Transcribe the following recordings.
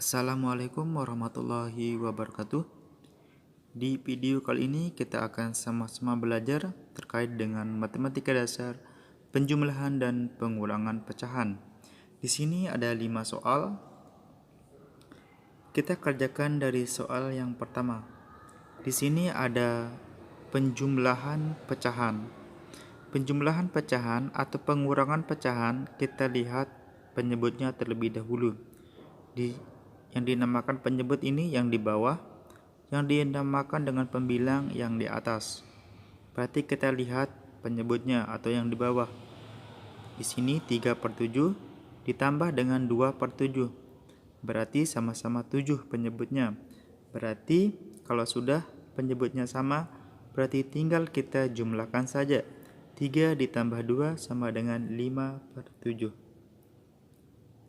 Assalamualaikum warahmatullahi wabarakatuh. Di video kali ini kita akan sama-sama belajar terkait dengan matematika dasar, penjumlahan dan pengulangan pecahan. Di sini ada 5 soal. Kita kerjakan dari soal yang pertama. Di sini ada penjumlahan pecahan. Penjumlahan pecahan atau pengurangan pecahan kita lihat penyebutnya terlebih dahulu. Yang dinamakan penyebut ini yang di bawah, yang dinamakan dengan pembilang yang di atas. Berarti kita lihat penyebutnya atau yang di bawah. Di sini 3/7 ditambah dengan 2/7. Berarti sama-sama 7 penyebutnya. Berarti kalau sudah penyebutnya sama, berarti tinggal kita jumlahkan saja. 3 ditambah 2 sama dengan 5/7.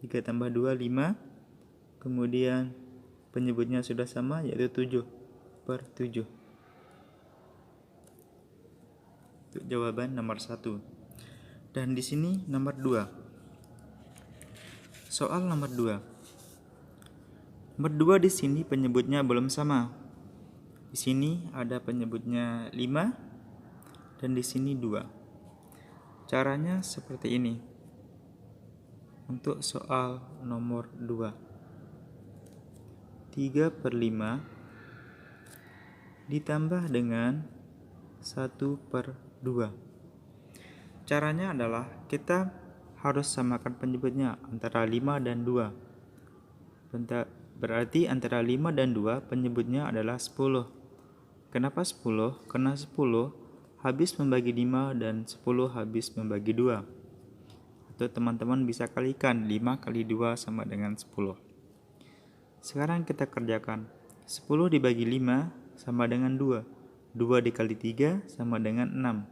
3 tambah 2, 5. Kemudian penyebutnya sudah sama, yaitu 7/7. Untuk jawaban nomor 1. Dan di sini nomor 2. Soal nomor 2. Nomor 2 di sini penyebutnya belum sama. Di sini ada penyebutnya 5 dan di sini 2. Caranya seperti ini. Untuk soal nomor 2. 3/5 ditambah dengan 1/2. Caranya adalah kita harus samakan penyebutnya antara 5 dan 2. Berarti antara 5 dan 2 penyebutnya adalah 10. Kenapa 10? Karena 10 habis membagi 5 dan 10 habis membagi 2. Atau teman-teman bisa kalikan 5 kali 2 sama dengan 10. Sekarang kita kerjakan. 10 dibagi 5 sama dengan 2. 2 dikali 3 sama dengan 6.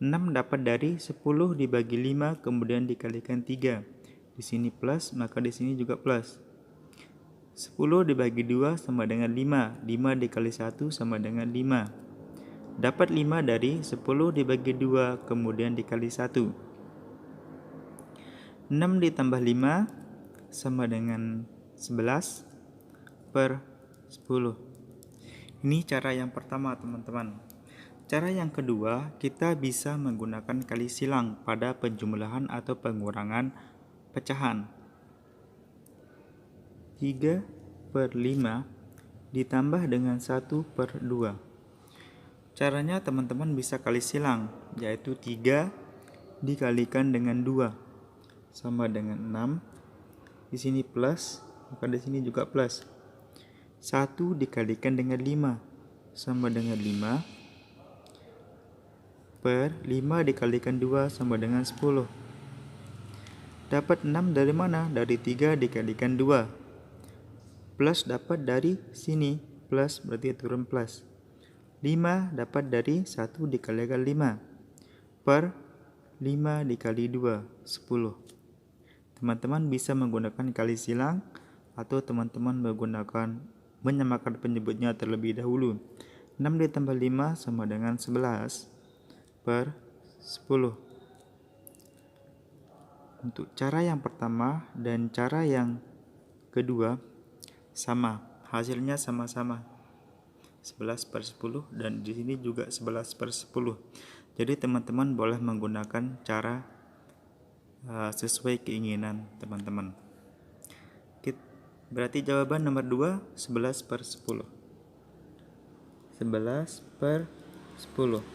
6 dapat dari 10 dibagi 5 kemudian dikalikan 3. Di sini plus, maka di sini juga plus. 10 dibagi 2 sama dengan 5. 5 dikali 1 sama dengan 5. Dapat 5 dari 10 dibagi 2 kemudian dikali 1. 6 ditambah 5 sama dengan 11/10. Ini cara yang pertama, teman-teman. Cara yang kedua, kita bisa menggunakan kali silang pada penjumlahan atau pengurangan pecahan. 3/5 ditambah dengan 1/2. Caranya teman-teman bisa kali silang, yaitu 3 dikalikan dengan 2 sama dengan 6. Di sini plus, maka di sini juga plus. 1 dikalikan dengan 5 sama dengan 5. 5 dikalikan 2 sama dengan 10. Dapat 6 dari mana? Dari 3 dikalikan 2. Plus dapat dari sini, plus berarti turun plus. 5 dapat dari 1 dikalikan 5. 5 dikali 2, 10. Teman-teman bisa menggunakan kali silang atau teman-teman menyamakan penyebutnya terlebih dahulu. 6 ditambah 5 sama dengan 11/10. Untuk cara yang pertama dan cara yang kedua sama, hasilnya sama-sama 11/10 dan di sini juga 11/10. Jadi teman-teman boleh menggunakan cara sesuai keinginan teman-teman. Berarti jawaban nomor 2 11/10. 11/10.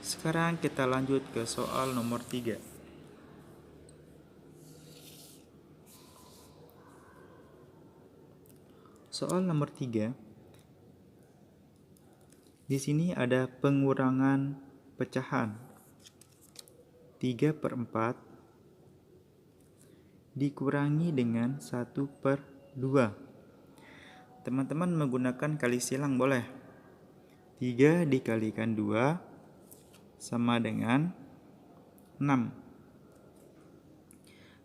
Sekarang kita lanjut ke soal nomor 3. Soal nomor 3. Di sini ada pengurangan pecahan. 3/4 dikurangi dengan 1/2. Teman-teman menggunakan kali silang boleh. 3 dikalikan 2 sama dengan 6.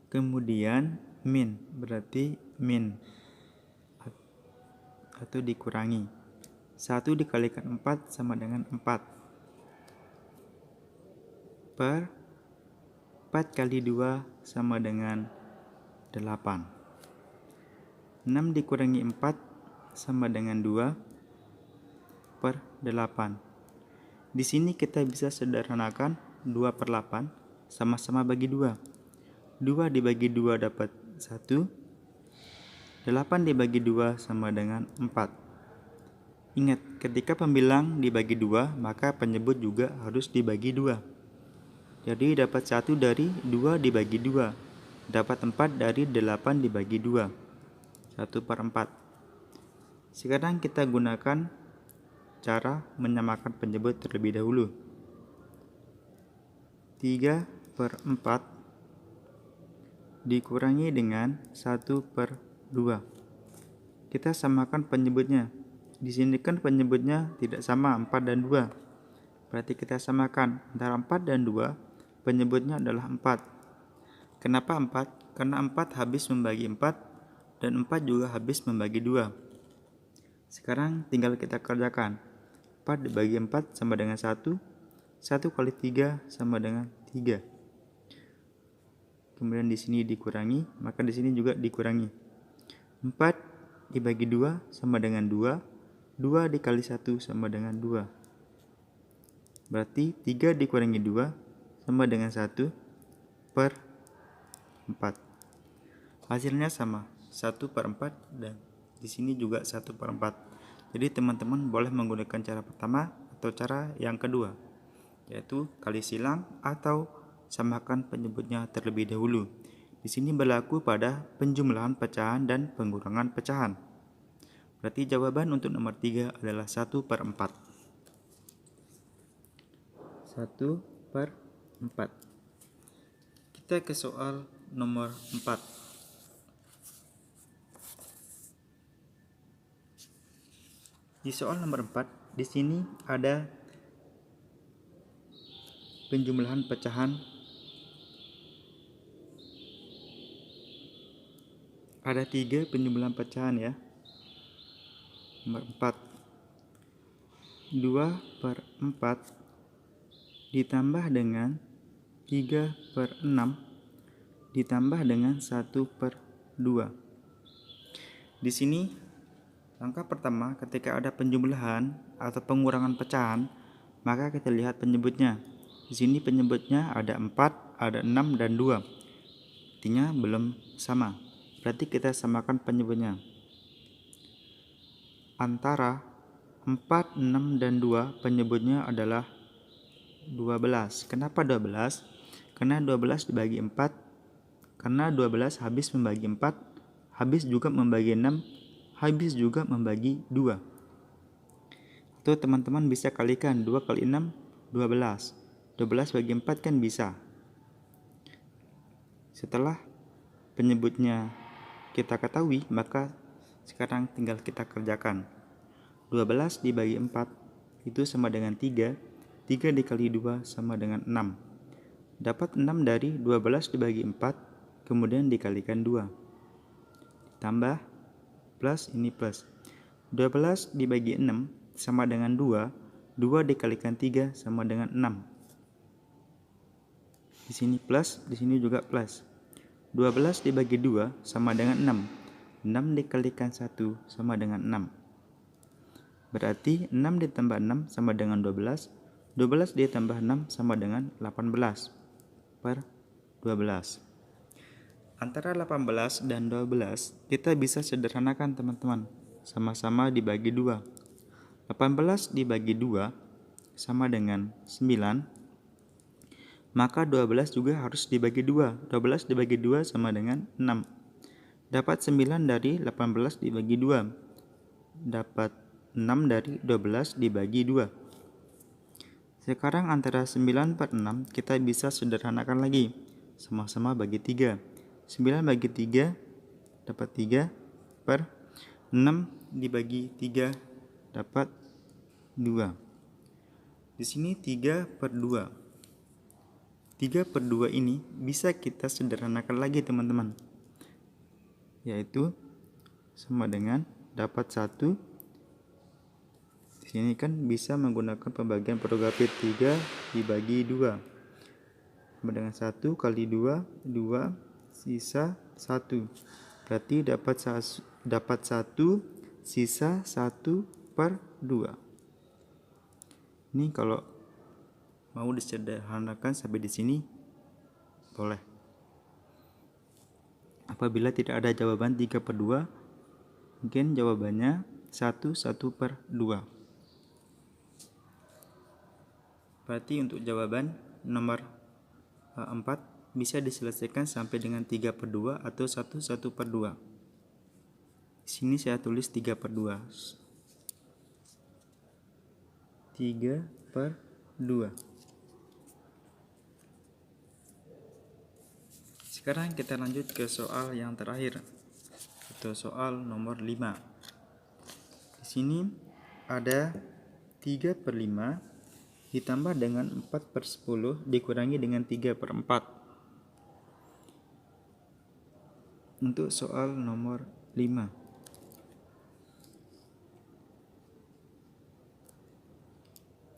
Kemudian min, berarti min atau dikurangi. 1 dikalikan 4 sama dengan 4. 4 kali 2 sama dengan 8. 6 dikurangi 4 sama dengan 2/8. Di sini kita bisa sederhanakan 2/8 sama-sama bagi 2. 2 dibagi 2 dapat 1. 8 dibagi 2 sama dengan 4. Ingat, ketika pembilang dibagi 2, maka penyebut juga harus dibagi 2. Jadi dapat 1 dari 2 dibagi 2. Dapat 4 dari 8 dibagi 2. 1/4. Sekarang kita gunakan cara menyamakan penyebut terlebih dahulu. 3/4 dikurangi dengan 1/2. Kita samakan penyebutnya. Di sini kan penyebutnya tidak sama, 4 dan 2. Berarti kita samakan antara 4 dan 2, penyebutnya adalah 4. Kenapa 4? Karena 4 habis membagi 4 dan 4 juga habis membagi 2. Sekarang tinggal kita kerjakan. 4 dibagi 4 sama dengan 1. 1 kali 3 sama dengan 3. Kemudian di sini dikurangi, maka di sini juga dikurangi. 4 dibagi 2 sama dengan 2. 2 dikali 1 sama dengan 2. Berarti 3 dikurangi 2 sama dengan 1/4. Hasilnya sama, 1/4, dan di sini juga 1/4. Jadi teman-teman boleh menggunakan cara pertama atau cara yang kedua, yaitu kali silang atau samakan penyebutnya terlebih dahulu. Di sini berlaku pada penjumlahan pecahan dan pengurangan pecahan. Berarti jawaban untuk nomor 3 adalah 1/4. 1/4. Kita ke soal nomor 4. Di soal nomor 4, di sini ada penjumlahan pecahan. Ada 3 penjumlahan pecahan ya. Nomor 4. 2/4 ditambah dengan 3/6 ditambah dengan 1/2. Di sini langkah pertama, ketika ada penjumlahan atau pengurangan pecahan, maka kita lihat penyebutnya. Di sini penyebutnya ada 4, ada 6 dan 2. Artinya belum sama. Berarti kita samakan penyebutnya. Antara 4, 6 dan 2 penyebutnya adalah 12. Kenapa 12? Karena 12 dibagi 4. Karena 12 habis membagi 4, habis juga membagi 6, habis juga membagi 2. Atau teman-teman bisa kalikan 2 kali 6, 12. 12 bagi 4 kan bisa. Setelah penyebutnya kita ketahui, maka sekarang tinggal kita kerjakan. 12 dibagi 4 itu sama dengan 3. 3 dikali 2 sama dengan 6. Dapat 6 dari 12 dibagi 4, kemudian dikalikan 2. Tambah plus, ini plus. 12 dibagi 6 sama dengan 2. 2 dikalikan 3 sama dengan 6. Di sini plus, di sini juga plus. 12 dibagi 2 sama dengan 6. 6 dikalikan 1 sama dengan 6. Berarti 6 ditambah 6 sama dengan 12. 12 ditambah 6 sama dengan 18/12. Antara 18 dan 12 kita bisa sederhanakan teman-teman. Sama-sama dibagi 2. 18 dibagi 2 sama dengan 9. Maka 12 juga harus dibagi 2. 12 dibagi 2 sama dengan 6. Dapat 9 dari 18 dibagi 2. Dapat 6 dari 12 dibagi 2. Sekarang antara 9/6 kita bisa sederhanakan lagi. Sama-sama bagi 3. 9 bagi 3 dapat 3/6 dibagi 3 dapat 2. Di sini 3/2. 3/2 ini bisa kita sederhanakan lagi teman-teman, yaitu sama dengan dapat 1. Di sini kan bisa menggunakan pembagian prerogatif 3 dibagi 2 sama dengan 1 kali 2, 2 sisa 1. Berarti dapat dapat 1, sisa 1/2. Ini kalau mau disederhanakan sampai di sini boleh. Apabila tidak ada jawaban 3/2, mungkin jawabannya 1/2. Berarti untuk jawaban nomor 4 bisa diselesaikan sampai dengan 3/2 atau 1/2. Di sini saya tulis 3/2. 3/2. Sekarang kita lanjut ke soal yang terakhir, atau soal nomor 5. Di sini ada 3/5 ditambah dengan 4/10 dikurangi dengan 3/4. Untuk soal nomor 5.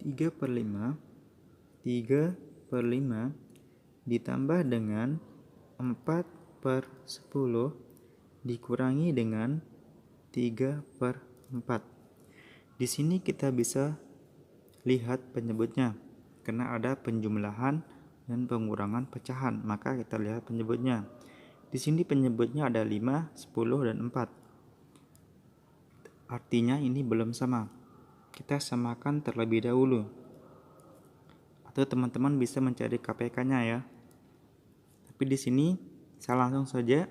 3/5 ditambah dengan 4/10 dikurangi dengan 3/4. Di sini kita bisa lihat penyebutnya, karena ada penjumlahan dan pengurangan pecahan, maka kita lihat penyebutnya. Di sini penyebutnya ada 5, 10, dan 4. Artinya ini belum sama. Kita samakan terlebih dahulu. Atau teman-teman bisa mencari KPK-nya ya. Tapi di sini saya langsung saja.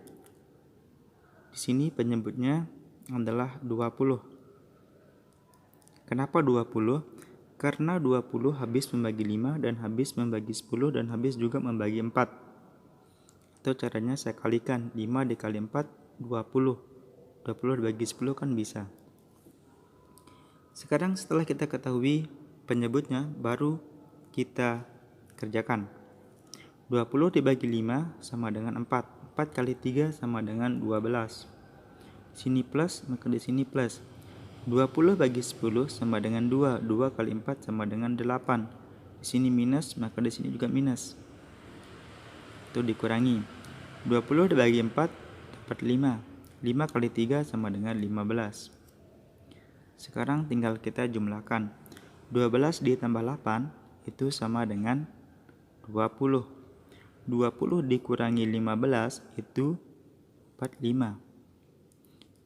Di sini penyebutnya adalah 20. Kenapa 20? Karena 20 habis membagi 5 dan habis membagi 10 dan habis juga membagi 4. Atau caranya saya kalikan, 5 dikali 4 20. 20 dibagi 10 kan bisa. Sekarang setelah kita ketahui penyebutnya, baru kita kerjakan. 20 dibagi 5 sama dengan 4. 4 kali 3 sama dengan 12. Sini plus, maka di sini plus. 20 bagi 10 sama dengan 2. 2 kali 4 sama dengan 8. Di sini minus, maka di sini juga minus. Itu dikurangi. 20 dibagi 4 dapat 5. 5 kali 3 sama dengan 15. Sekarang tinggal kita jumlahkan. 12 ditambah 8 itu sama dengan 20. 20 dikurangi 15 itu 45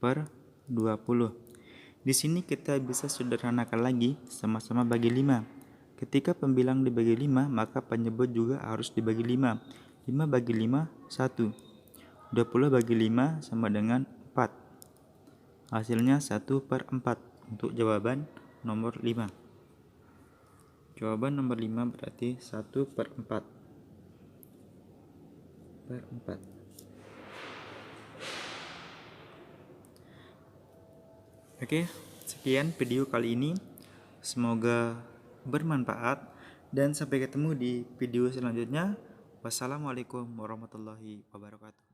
per 20. Di sini kita bisa sederhanakan lagi, sama-sama bagi 5. Ketika pembilang dibagi 5, maka penyebut juga harus dibagi 5. 5 bagi 5, 1. 20 bagi 5 sama dengan 4. Hasilnya 1/4 untuk jawaban nomor 5. Jawaban nomor 5 berarti 1/4. Oke, sekian video kali ini. Semoga bermanfaat dan sampai ketemu di video selanjutnya. Wassalamualaikum warahmatullahi wabarakatuh.